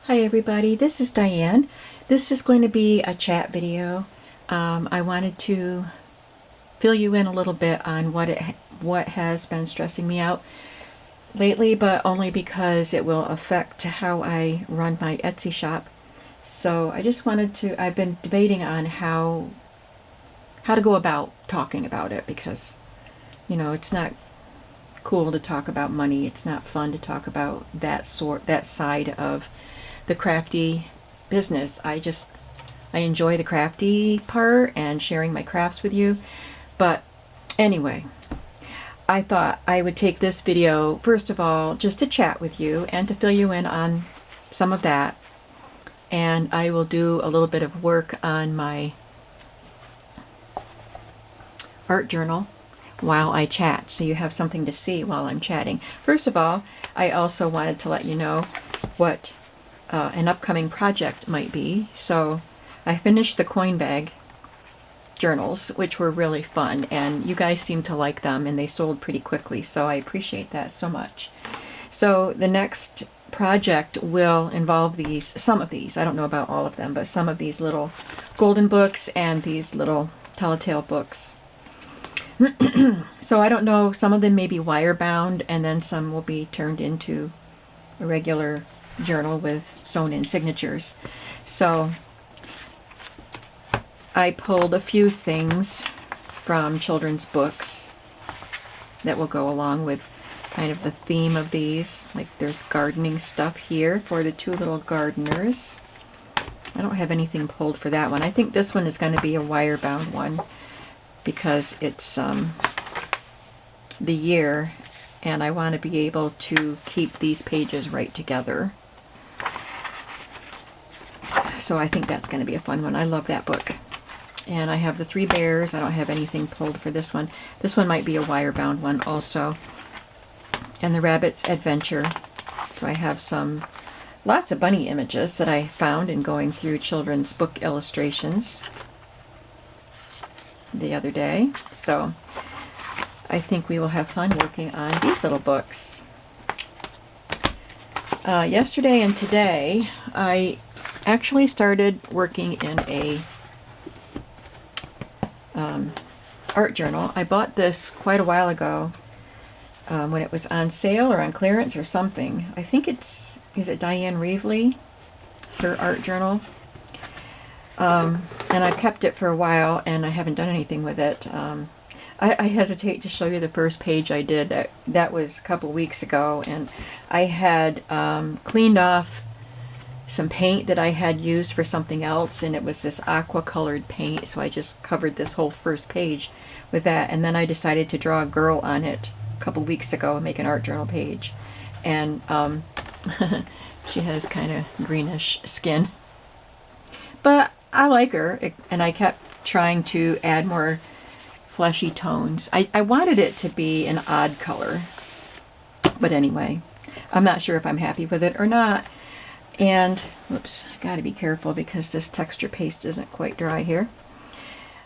Hi everybody, this is Diane. This is going to be a chat video. I wanted to fill you in a little bit on what has been stressing me out lately, but only because it will affect how I run my Etsy shop. So I just wanted to, I've been debating on how to go about talking about it because, it's not cool to talk about money. It's not fun to talk about that side of the crafty business. I enjoy the crafty part and sharing my crafts with you. But anyway, I thought I would take this video, first of all, just to chat with you and to fill you in on some of that. And I will do a little bit of work on my art journal while I chat, so you have something to see while I'm chatting. First of all, I also wanted to let you know what an upcoming project might be. So I finished the coin bag journals, which were really fun, and you guys seem to like them, and they sold pretty quickly, so I appreciate that so much. So the next project will involve some of these, I don't know about all of them, but some of these little golden books and these little telltale books. So I don't know, some of them may be wire bound, and then some will be turned into a regular journal with sewn in signatures. So I pulled a few things from children's books that will go along with kind of the theme of these. Like there's gardening stuff here for the two little gardeners. I don't have anything pulled for that one. I think this one is going to be a wire bound one because it's the year, and I want to be able to keep these pages right together. So I think that's going to be a fun one. I love that book. And I have the Three Bears. I don't have anything pulled for this one. This one might be a wire bound one also. And the Rabbit's Adventure. So I have lots of bunny images that I found in going through children's book illustrations the other day. So I think we will have fun working on these little books. Yesterday and today, I actually started working in a art journal. I bought this quite a while ago when it was on sale or on clearance or something. I think is it Diane Reevely, her art journal? And I've kept it for a while and I haven't done anything with it. I hesitate to show you the first page I did. That was a couple weeks ago, and I had cleaned off some paint that I had used for something else, and it was this aqua colored paint, so I just covered this whole first page with that, and then I decided to draw a girl on it a couple weeks ago and make an art journal page. And she has kind of greenish skin, but I like her, and I kept trying to add more fleshy tones. I wanted it to be an odd color, but anyway, I'm not sure if I'm happy with it or not. And, whoops, I gotta be careful because this texture paste isn't quite dry here.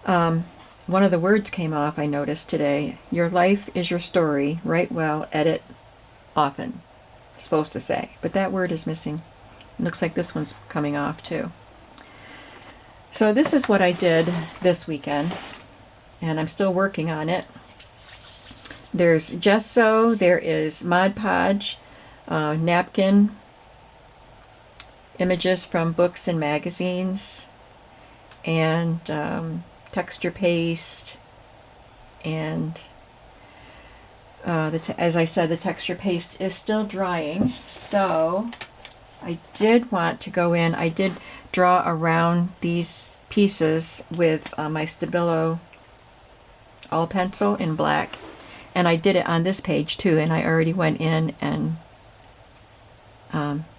One of the words came off, I noticed today. Your life is your story. Write well, edit often. Supposed to say, but that word is missing. It looks like this one's coming off too. So this is what I did this weekend, and I'm still working on it. There's gesso, there is Mod Podge, napkin images from books and magazines, and texture paste, and as I said, the texture paste is still drying, so I did want to go in. I did draw around these pieces with my Stabilo all pencil in black, and I did it on this page too, and I already went in and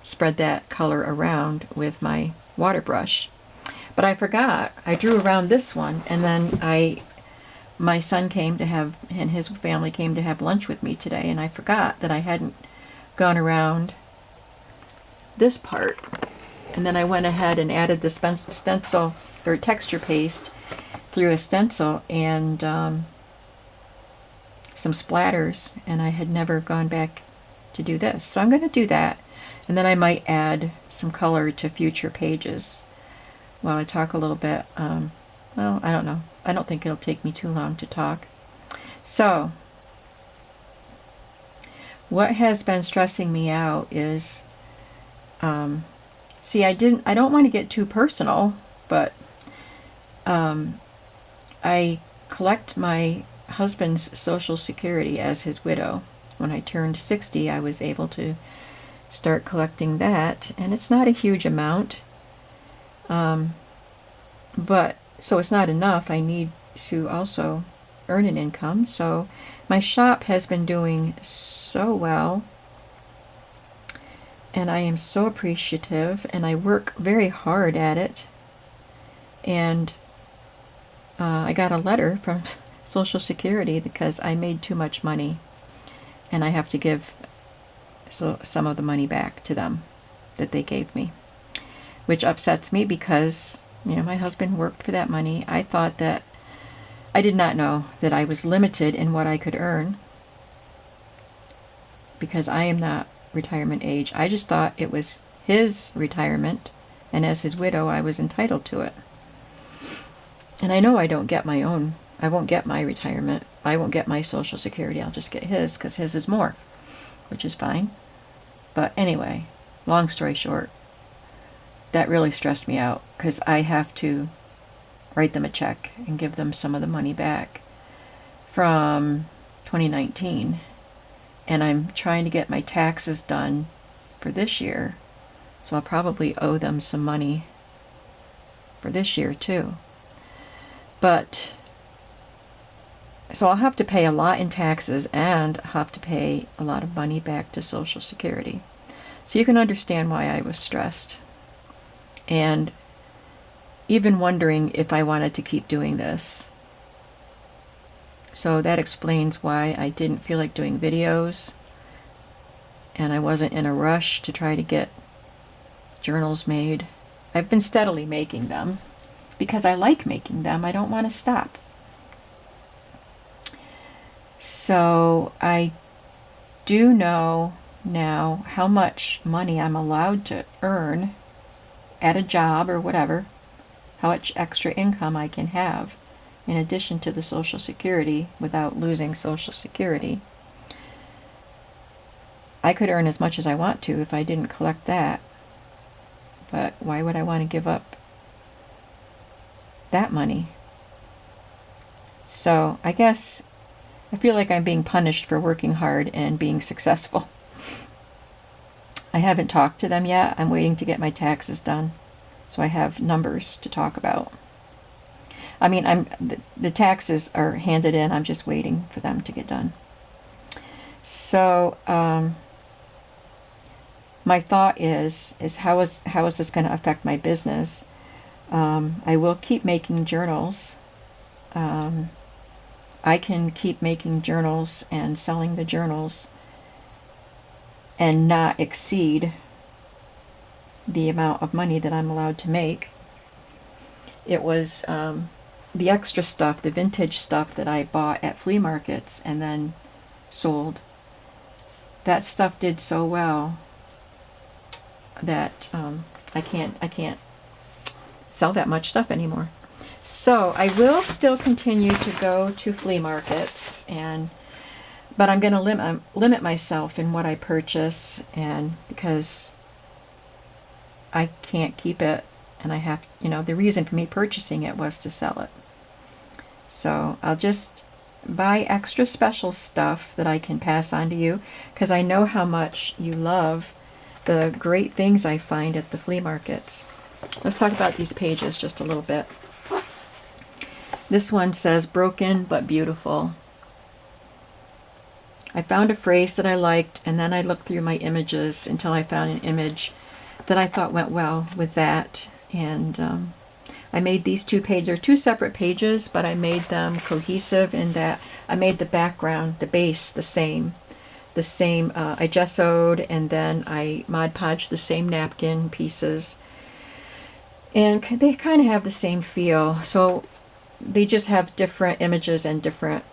spread that color around with my water brush. But I forgot, I drew around this one, and then my son came to have, and his family came to have lunch with me today, and I forgot that I hadn't gone around this part. And then I went ahead and added the stencil or texture paste through a stencil and some splatters, and I had never gone back to do this. So I'm going to do that, And then I might add some color to future pages while I talk a little bit. Well, I don't know. I don't think it'll take me too long to talk. So, what has been stressing me out is, see, I don't want to get too personal, but I collect my husband's Social Security as his widow. When I turned 60, I was able to start collecting that, and it's not a huge amount, but so it's not enough. I need to also earn an income. So my shop has been doing so well, and I am so appreciative, and I work very hard at it. And I got a letter from Social Security because I made too much money, and I have to give some of the money back to them that they gave me, which upsets me because, my husband worked for that money. I did not know that I was limited in what I could earn because I am not retirement age. I just thought it was his retirement, and as his widow, I was entitled to it. And I know I won't get my retirement. I won't get my Social Security. I'll just get his because his is more, which is fine. But anyway, long story short, that really stressed me out because I have to write them a check and give them some of the money back from 2019. And I'm trying to get my taxes done for this year. So I'll probably owe them some money for this year too. But, so I'll have to pay a lot in taxes and have to pay a lot of money back to Social Security. So you can understand why I was stressed. And even wondering if I wanted to keep doing this. So that explains why I didn't feel like doing videos. And I wasn't in a rush to try to get journals made. I've been steadily making them because I like making them. I don't want to stop. So I do know now how much money I'm allowed to earn at a job or whatever, how much extra income I can have in addition to the Social Security without losing Social Security. I could earn as much as I want to if I didn't collect that, but why would I want to give up that money? So I guess I feel like I'm being punished for working hard and being successful. I haven't talked to them yet. I'm waiting to get my taxes done, so I have numbers to talk about. I mean, the taxes are handed in. I'm just waiting for them to get done. So my thought is how is this going to affect my business? I will keep making journals. I can keep making journals and selling the journals and not exceed the amount of money that I'm allowed to make. It was the extra stuff, the vintage stuff that I bought at flea markets and then sold. That stuff did so well that I can't sell that much stuff anymore. So I will still continue to go to flea markets, but I'm going to limit myself in what I purchase, and because I can't keep it, and I have, the reason for me purchasing it was to sell it. So I'll just buy extra special stuff that I can pass on to you, because I know how much you love the great things I find at the flea markets. Let's talk about these pages just a little bit. This one says, broken but beautiful. I found a phrase that I liked, and then I looked through my images until I found an image that I thought went well with that. And I made these two pages. They're two separate pages, but I made them cohesive in that I made the background, the base, the same. I gessoed, and then I Mod Podged the same napkin pieces. And they kind of have the same feel. So they just have different images and different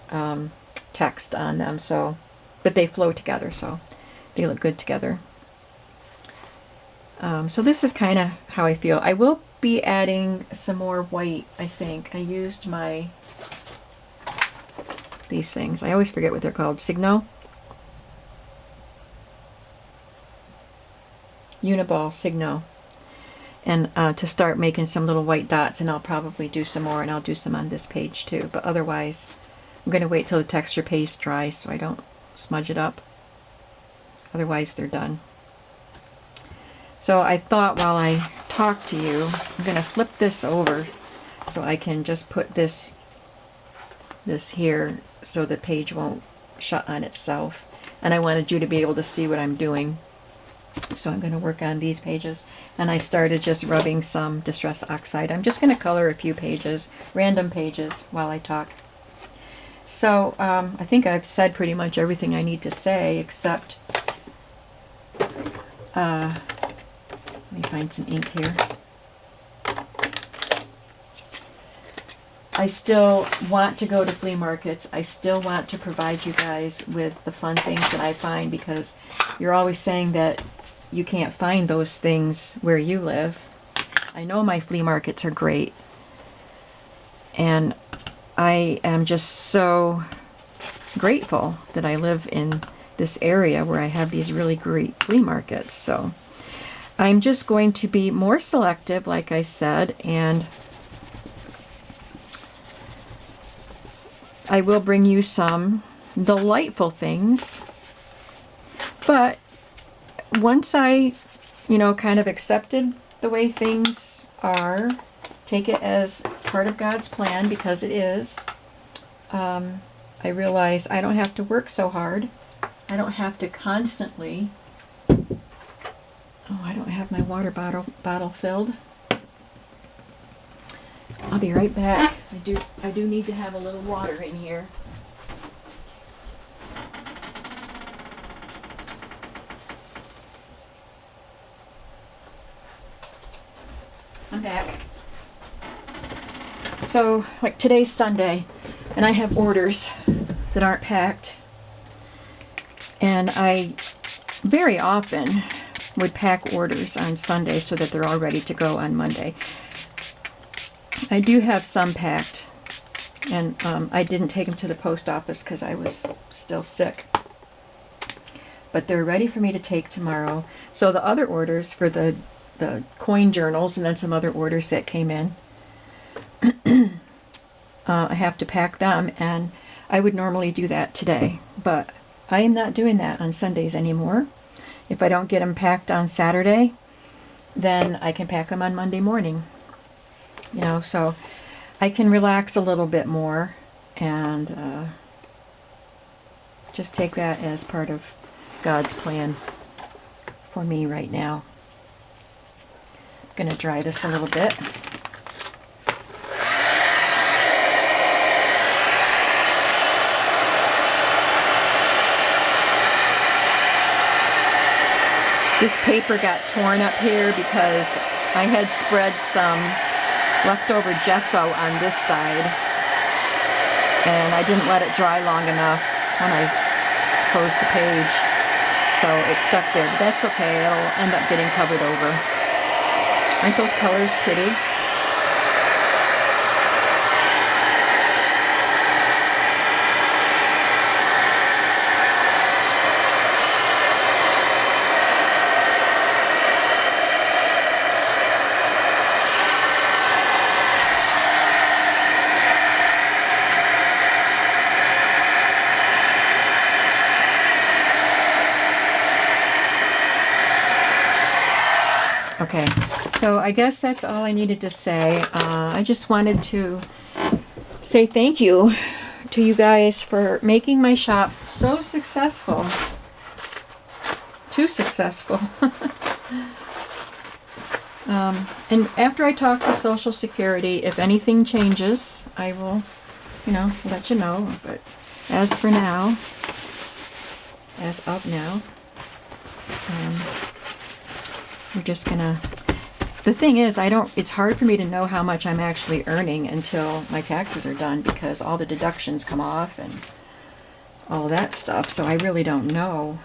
text on them. But they flow together, so they look good together. So this is kind of how I feel. I will be adding some more white, I think. I used these things. I always forget what they're called. Signo? Uniball Signo. And to start making some little white dots, and I'll probably do some more, and I'll do some on this page too. But otherwise, I'm going to wait till the texture paste dries so I don't smudge it up. Otherwise, they're done. So I thought while I talk to you, I'm going to flip this over so I can just put this here so the page won't shut on itself. And I wanted you to be able to see what I'm doing. So I'm going to work on these pages. And I started just rubbing some Distress Oxide. I'm just going to color a few pages, random pages, while I talk. So I think I've said pretty much everything I need to say, except let me find some ink here. I still want to go to flea markets. I still want to provide you guys with the fun things that I find, because you're always saying that you can't find those things where you live. I know my flea markets are great, and I am just so grateful that I live in this area where I have these really great flea markets. So I'm just going to be more selective, like I said, and I will bring you some delightful things. But once I, kind of accepted the way things are, take it as part of God's plan, because it is, I realize I don't have to work so hard. I don't have to constantly... Oh, I don't have my water bottle filled. I'll be right back. I do need to have a little water in here. I'm back. So, like, today's Sunday, and I have orders that aren't packed. And I very often would pack orders on Sunday so that they're all ready to go on Monday. I do have some packed, and I didn't take them to the post office because I was still sick. But they're ready for me to take tomorrow. So the other orders for the coin journals, and then some other orders that came in, I have to pack them, and I would normally do that today. But I am not doing that on Sundays anymore. If I don't get them packed on Saturday, then I can pack them on Monday morning. So I can relax a little bit more and just take that as part of God's plan for me right now. I'm going to dry this a little bit. This paper got torn up here because I had spread some leftover gesso on this side, and I didn't let it dry long enough when I closed the page, so it stuck there. But that's okay, it'll end up getting covered over. Aren't those colors pretty? Okay, so I guess that's all I needed to say. I just wanted to say thank you to you guys for making my shop so successful. Too successful. And after I talk to Social Security, if anything changes, I will, let you know. But as for now, as of now, we're just gonna... The thing is, it's hard for me to know how much I'm actually earning until my taxes are done, because all the deductions come off and all that stuff, so I really don't know.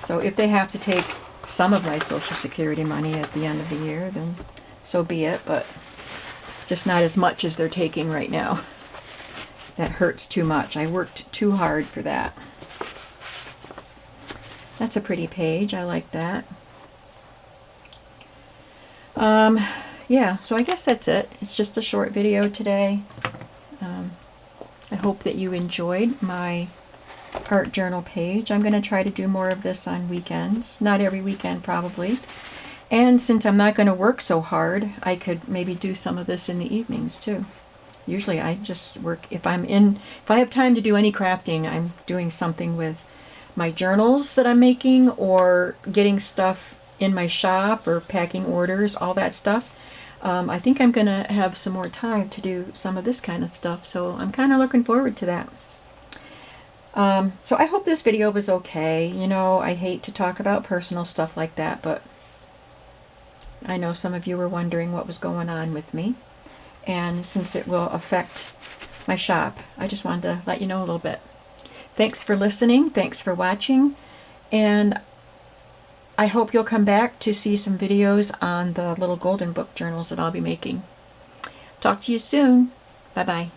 So if they have to take some of my Social Security money at the end of the year, then so be it, but just not as much as they're taking right now. That hurts too much. I worked too hard for that. That's a pretty page. I like that. Yeah, so I guess that's it. It's just a short video today. I hope that you enjoyed my art journal page. I'm going to try to do more of this on weekends. Not every weekend, probably. And since I'm not going to work so hard, I could maybe do some of this in the evenings too. Usually I just work, if I have time to do any crafting, I'm doing something with my journals that I'm making, or getting stuff in my shop, or packing orders, all that stuff. I think I'm going to have some more time to do some of this kind of stuff, so I'm kind of looking forward to that. So I hope this video was okay. You know, I hate to talk about personal stuff like that, but I know some of you were wondering what was going on with me. And since it will affect my shop, I just wanted to let you know a little bit. Thanks for listening. Thanks for watching. And I hope you'll come back to see some videos on the little golden book journals that I'll be making. Talk to you soon. Bye-bye.